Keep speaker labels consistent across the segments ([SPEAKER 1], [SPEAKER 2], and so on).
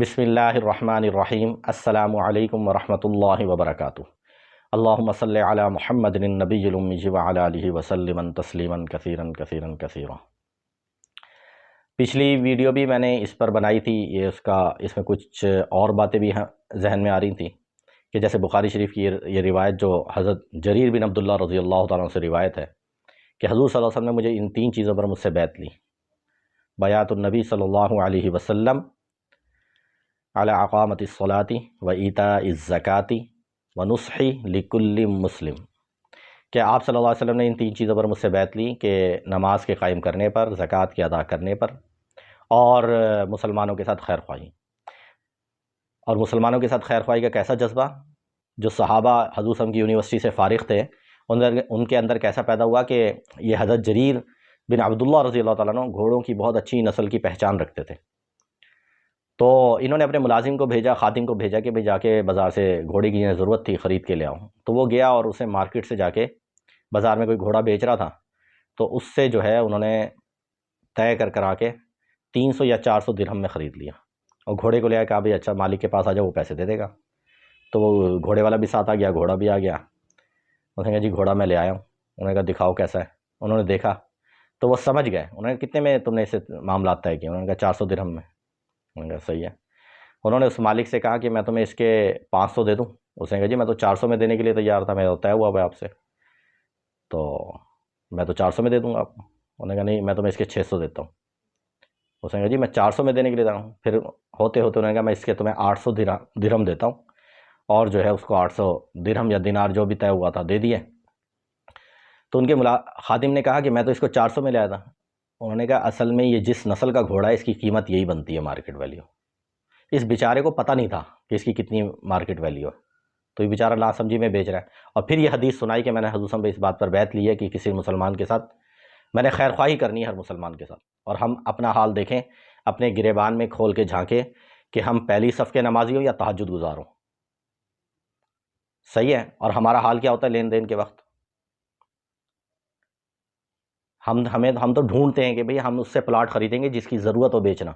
[SPEAKER 1] بسم اللہ الرحمن الرحیم السلام علیکم ورحمۃ اللہ وبرکاتہ۔ اللہم صلی علی محمد النبی الامی وعلی آلہ وسلم تسلیما کثیرا کثیرا کثیرا۔ پچھلی ویڈیو بھی میں نے اس پر بنائی تھی، اس میں کچھ اور باتیں بھی ذہن میں آ رہی تھیں کہ جیسے بخاری شریف کی یہ روایت جو حضرت جریر بن عبداللہ رضی اللہ تعالیٰ عنہ سے روایت ہے کہ حضور صلی اللہ علیہ وسلم نے مجھے ان تین چیزوں پر مجھ سے بیعت لی: بیعت النبی صلی اللہ علیہ وسلم علی اقامت الصلاۃ و ایتاء الزکاۃ و نصحی لکل مسلم، کہ آپ صلی اللہ علیہ وسلم نے ان تین چیزوں پر مجھ سے بیعت لی کہ نماز کے قائم کرنے پر، زکوٰۃ کے ادا کرنے پر، اور مسلمانوں کے ساتھ خیر خواہی۔ اور مسلمانوں کے ساتھ خیر خواہی کا کیسا جذبہ جو صحابہ حضور صلی اللہ علیہ وسلم کی یونیورسٹی سے فارغ تھے ان کے اندر کیسا پیدا ہوا کہ یہ حضرت جریر بن عبداللہ رضی اللہ تعالیٰ عنہ گھوڑوں کی بہت اچھی نسل کی پہچان رکھتے تھے۔ تو انہوں نے اپنے ملازم کو بھیجا، خادم کو بھیجا کہ بھئی جا کے بازار سے گھوڑے کی ضرورت تھی، خرید کے لے آؤں۔ تو وہ گیا اور اسے مارکیٹ سے جا کے بازار میں کوئی گھوڑا بیچ رہا تھا، تو اس سے جو ہے انہوں نے طے کرا کے 300 یا 400 درہم میں خرید لیا، اور گھوڑے کو لے آیا، کہا بھئی اچھا مالک کے پاس آ جاؤ، وہ پیسے دے دے گا۔ تو وہ گھوڑے والا بھی ساتھ آ گیا، گھوڑا بھی آ گیا۔ انہوں نے کہا جی گھوڑا میں لے آیا ہوں۔ انہوں نے کہا دکھاؤ کیسا ہے۔ انہوں نے دیکھا تو وہ سمجھ گئے۔ انہوں نے کہا کتنے میں تم نے اسے معاملات طے کیے؟ انہوں نے کہا 400 درہم میں۔ انہوں نے کہا صحیح ہے۔ انہوں نے اس مالک سے کہا کہ میں تمہیں اس کے 500 دے دوں؟ اس نے کہا جی میں تو 400 میں دینے کے لیے تیار تھا، میں طے ہوا ہے آپ سے، تو میں تو 400 میں دے دوں گا آپ کو۔ انہوں نے کہا نہیں میں تمہیں اس کے 600 دیتا ہوں۔ اس نے کہا جی میں 400 میں دینے کے لیے تیار ہوں۔ پھر ہوتے ہوتے انہوں نے کہا میں اس کے تمہیں 800 درہم دیتا ہوں، اور جو ہے اس کو 800 درہم یا دینار جو بھی طے ہوا تھا دے دیے۔ تو ان کے خادم نے کہا کہ میں تو اس کو 400 میں لے آیا تھا۔ انہوں نے کہا اصل میں یہ جس نسل کا گھوڑا ہے اس کی قیمت یہی بنتی ہے مارکیٹ ویلیو۔ اس بیچارے کو پتہ نہیں تھا کہ اس کی کتنی مارکیٹ ویلیو ہے، تو یہ بیچارہ نا سمجھی میں بیچ رہا ہے۔ اور پھر یہ حدیث سنائی کہ میں نے حضور صلی اللہ علیہ وسلم پہ اس بات پر بیعت لی ہے کہ کسی مسلمان کے ساتھ میں نے خیر خواہی کرنی ہے، ہر مسلمان کے ساتھ۔ اور ہم اپنا حال دیکھیں، اپنے گریبان میں کھول کے جھانکیں کہ ہم پہلی صف کے نمازی ہوں یا تہجد گزار ہوں، صحیح ہے؟ اور ہمارا حال کیا ہوتا ہے لین دین کے وقت؟ ہم تو ڈھونڈتے ہیں کہ بھئی ہم اس سے پلاٹ خریدیں گے جس کی ضرورت ہو بیچنا،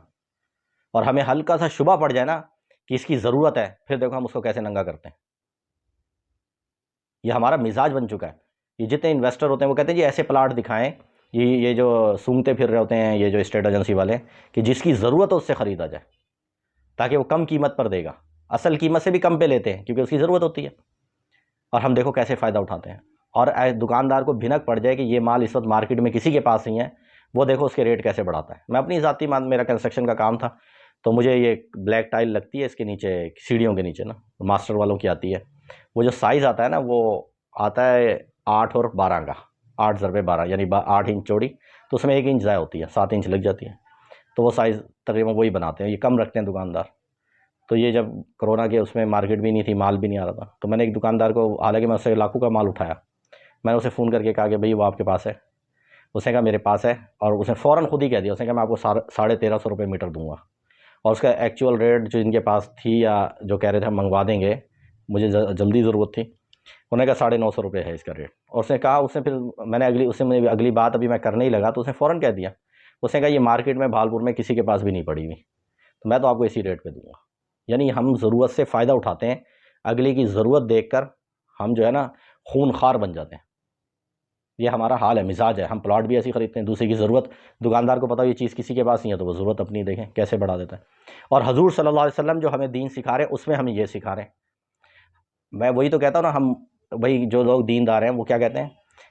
[SPEAKER 1] اور ہمیں ہلکا سا شبہ پڑ جائے نا کہ اس کی ضرورت ہے، پھر دیکھو ہم اس کو کیسے ننگا کرتے ہیں۔ یہ ہمارا مزاج بن چکا ہے۔ یہ جتنے انویسٹر ہوتے ہیں وہ کہتے ہیں جی ایسے پلاٹ دکھائیں، یہ جو سونگتے پھر رہے ہوتے ہیں یہ جو اسٹیٹ ایجنسی والے، کہ جس کی ضرورت ہو اس سے خریدا جائے، تاکہ وہ کم قیمت پر دے گا، اصل قیمت سے بھی کم پہ لیتے ہیں کیونکہ اس کی ضرورت ہوتی ہے، اور ہم دیکھو کیسے فائدہ اٹھاتے ہیں۔ اور دکاندار کو بھنک پڑ جائے کہ یہ مال اس وقت مارکیٹ میں کسی کے پاس نہیں ہے، وہ دیکھو اس کے ریٹ کیسے بڑھاتا ہے۔ میں اپنی ذاتی میرا کنسٹرکشن کا کام تھا، تو مجھے یہ بلیک ٹائل لگتی ہے اس کے نیچے، سیڑھیوں کے نیچے نا، ماسٹر والوں کی آتی ہے، وہ جو سائز آتا ہے نا وہ آتا ہے 8 اور 12 کا، 8 ضربے 12 یعنی 8 انچ چوڑی، تو اس میں 1 انچ ضائع ہوتی ہے، 7 انچ لگ جاتی ہے، تو وہ سائز تقریباً وہی بناتے ہیں، یہ کم رکھتے ہیں دکاندار۔ تو یہ جب کرونا کے اس میں مارکیٹ بھی نہیں تھی، مال بھی نہیں آ رہا تھا، تو میں نے ایک دکاندار کو، حالانکہ میں اس سے لاکھوں کا مال اٹھایا، میں نے اسے فون کر کے کہا کہ بھئی وہ آپ کے پاس ہے؟ اس نے کہا میرے پاس ہے، اور اس نے فوراً خود ہی کہہ دیا، اس نے کہا میں آپ کو 1350 روپے میٹر دوں گا، اور اس کا ایکچوئل ریٹ جو ان کے پاس تھی یا جو کہہ رہے تھے ہم منگوا دیں گے، مجھے جلدی ضرورت تھی، انہوں نے کہا 950 روپے ہے اس کا ریٹ۔ اور اس نے کہا، اس نے پھر میں نے اگلی بات ابھی میں کرنے ہی لگا تو اس نے فوراً کہہ دیا، اس نے کہا یہ مارکیٹ میں بھالپور میں کسی کے پاس بھی نہیں پڑی ہوئی، تو میں تو آپ کو اسی ریٹ پہ دوں گا۔ یعنی ہم ضرورت سے فائدہ اٹھاتے ہیں، اگلے کی ضرورت دیکھ کر ہم جو ہے نا خون خوار بن جاتے ہیں۔ یہ ہمارا حال ہے، مزاج ہے، ہم پلاٹ بھی ایسی خریدتے ہیں، دوسرے کی ضرورت، دکاندار کو پتہ یہ چیز کسی کے پاس نہیں ہے تو وہ ضرورت اپنی دیکھیں کیسے بڑھا دیتا ہے۔ اور حضور صلی اللہ علیہ وسلم جو ہمیں دین سکھا رہے ہیں اس میں ہمیں یہ سکھا رہے ہیں۔ میں وہی تو کہتا ہوں نا، ہم وہی جو لوگ دیندار ہیں وہ کیا کہتے ہیں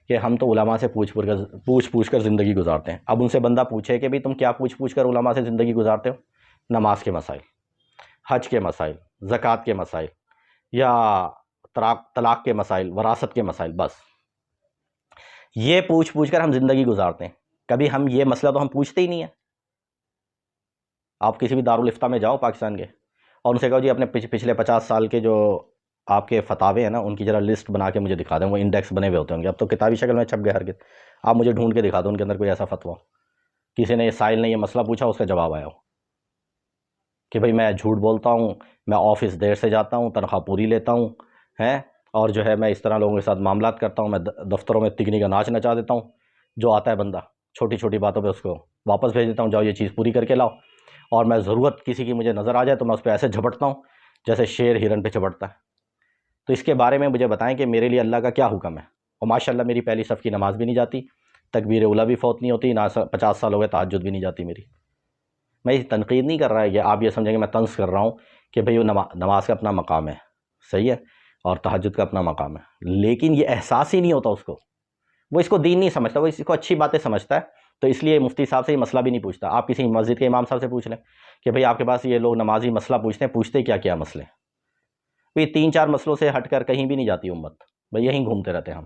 [SPEAKER 1] کہ ہم تو علماء سے پوچھ کر زندگی گزارتے ہیں۔ اب ان سے بندہ پوچھے کہ بھئی تم کیا پوچھ کر علماء سے زندگی گزارتے ہو؟ نماز کے مسائل، حج کے مسائل، زکوٰۃ کے مسائل، یا طلاق کے مسائل، وراثت کے مسائل، بس یہ پوچھ کر ہم زندگی گزارتے ہیں۔ کبھی ہم یہ مسئلہ تو ہم پوچھتے ہی نہیں ہیں۔ آپ کسی بھی دارالافتاء میں جاؤ پاکستان کے، اور ان سے کہو جی اپنے پچھلے 50 سال کے جو آپ کے فتاوے ہیں نا ان کی ذرا لسٹ بنا کے مجھے دکھا دیں، وہ انڈیکس بنے ہوئے ہوتے ہوں گے، اب تو کتابی شکل میں چھپ گئے ہر کس، آپ مجھے ڈھونڈ کے دکھا دو ان کے اندر کوئی ایسا فتویٰ کسی نے، سائل نے یہ مسئلہ پوچھا اس کا جواب آیا ہو کہ بھئی میں جھوٹ بولتا ہوں، میں آفس دیر سے جاتا ہوں، تنخواہ پوری لیتا ہوں اور جو ہے میں اس طرح لوگوں کے ساتھ معاملات کرتا ہوں، میں دفتروں میں تگنی کا ناچ نچا دیتا ہوں، جو آتا ہے بندہ چھوٹی چھوٹی باتوں پہ اس کو واپس بھیج دیتا ہوں، جاؤ یہ چیز پوری کر کے لاؤ، اور میں ضرورت کسی کی مجھے نظر آ جائے تو میں اس پہ ایسے جھپٹتا ہوں جیسے شیر ہرن پہ جھپٹتا ہے. تو اس کے بارے میں مجھے بتائیں کہ میرے لیے اللہ کا کیا حکم ہے. اور ماشاءاللہ میری پہلی صف کی نماز بھی نہیں جاتی، تکبیر اولیٰ بھی فوت نہیں ہوتی، نہ 50 سال ہو گئے تہجد بھی نہیں جاتی میری. میں یہ تنقید نہیں کر رہا ہے، یہ آپ یہ سمجھیں کہ میں طنز کر رہا ہوں کہ بھئی وہ نماز کا اپنا مقام ہے، صحیح ہے، اور تہجد کا اپنا مقام ہے، لیکن یہ احساس ہی نہیں ہوتا اس کو. وہ اس کو دین نہیں سمجھتا، وہ اس کو اچھی باتیں سمجھتا ہے. تو اس لیے مفتی صاحب سے یہ مسئلہ بھی نہیں پوچھتا. آپ کسی مسجد کے امام صاحب سے پوچھ لیں کہ بھئی آپ کے پاس یہ لوگ نمازی مسئلہ پوچھتے کیا کیا مسئلے. یہ 3-4 مسئلوں سے ہٹ کر کہیں بھی نہیں جاتی امت، بھئی یہیں گھومتے رہتے ہیں ہم.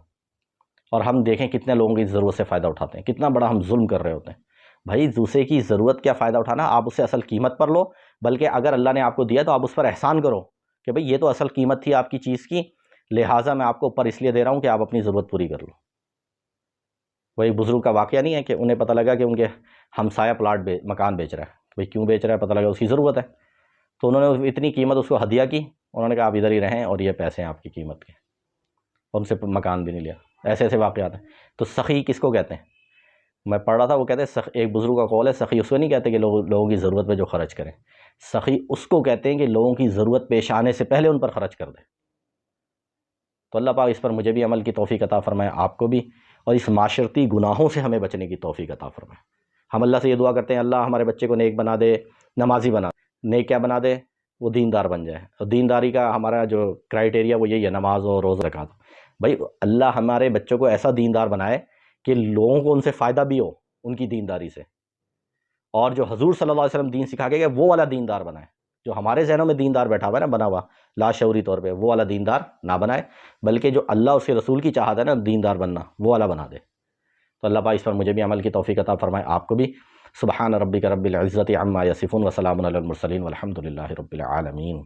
[SPEAKER 1] اور ہم دیکھیں کتنے لوگوں کی ضرورت سے فائدہ اٹھاتے ہیں، کتنا بڑا ہم ظلم کر رہے ہوتے ہیں. بھائی دوسرے کی ضرورت کیا فائدہ اٹھانا، آپ اس سے اصل قیمت پر لو، بلکہ اگر اللہ نے آپ کو دیا تو آپ اس پر احسان کرو کہ بھئی یہ تو اصل قیمت تھی آپ کی چیز کی، لہٰذا میں آپ کو اوپر اس لیے دے رہا ہوں کہ آپ اپنی ضرورت پوری کر لو. وہ ایک بزرگ کا واقعہ نہیں ہے کہ انہیں پتہ لگا کہ ان کے ہمسایہ مکان بیچ رہا ہے. بھئی کیوں بیچ رہا ہے؟ پتہ لگا اس کی ضرورت ہے. تو انہوں نے اتنی قیمت اس کو ہدیہ کی، انہوں نے کہا آپ ادھر ہی رہیں اور یہ پیسے ہیں آپ کی قیمت کے، اور ان سے مکان بھی نہیں لیا. ایسے ایسے واقعات ہیں. تو سخی کس کو کہتے ہیں؟ میں پڑھ رہا تھا، وہ کہتے ہیں ایک بزرگ کا قول ہے، سخی اس کو نہیں کہتے کہ لوگوں کی ضرورت پہ جو خرچ کریں، سخی اس کو کہتے ہیں کہ لوگوں کی ضرورت پیش آنے سے پہلے ان پر خرچ کر دیں. تو اللہ پاک اس پر مجھے بھی عمل کی توفیق عطا فرمائے، آپ کو بھی، اور اس معاشرتی گناہوں سے ہمیں بچنے کی توفیق عطا فرمائے. ہم اللہ سے یہ دعا کرتے ہیں اللہ ہمارے بچے کو نیک بنا دے، نمازی بنا دے. نیک کیا بنا دے؟ وہ دیندار بن جائے. اور دینداری کا ہمارا جو کرائٹیریا وہ یہی ہے، نماز اور روزہ زکوٰۃ. بھائی اللہ ہمارے بچوں کو ایسا دیندار بنائے کہ لوگوں کو ان سے فائدہ بھی ہو ان کی دینداری سے، اور جو حضور صلی اللہ علیہ وسلم دین سکھا کے گئے وہ والا دیندار بنائے. جو ہمارے ذہنوں میں دیندار بیٹھا ہوا ہے نا، بنا ہوا لاشعوری طور پہ، وہ والا دیندار نہ بنائے، بلکہ جو اللہ اس کے رسول کی چاہت ہے نا دیندار بننا، وہ والا بنا دے. تو اللہ پاک اس پر مجھے بھی عمل کی توفیق عطا فرمائے، آپ کو بھی. سبحان ربک رب العزت عما یصفون وسلام علی المرسلین والحمد للہ رب العالمین.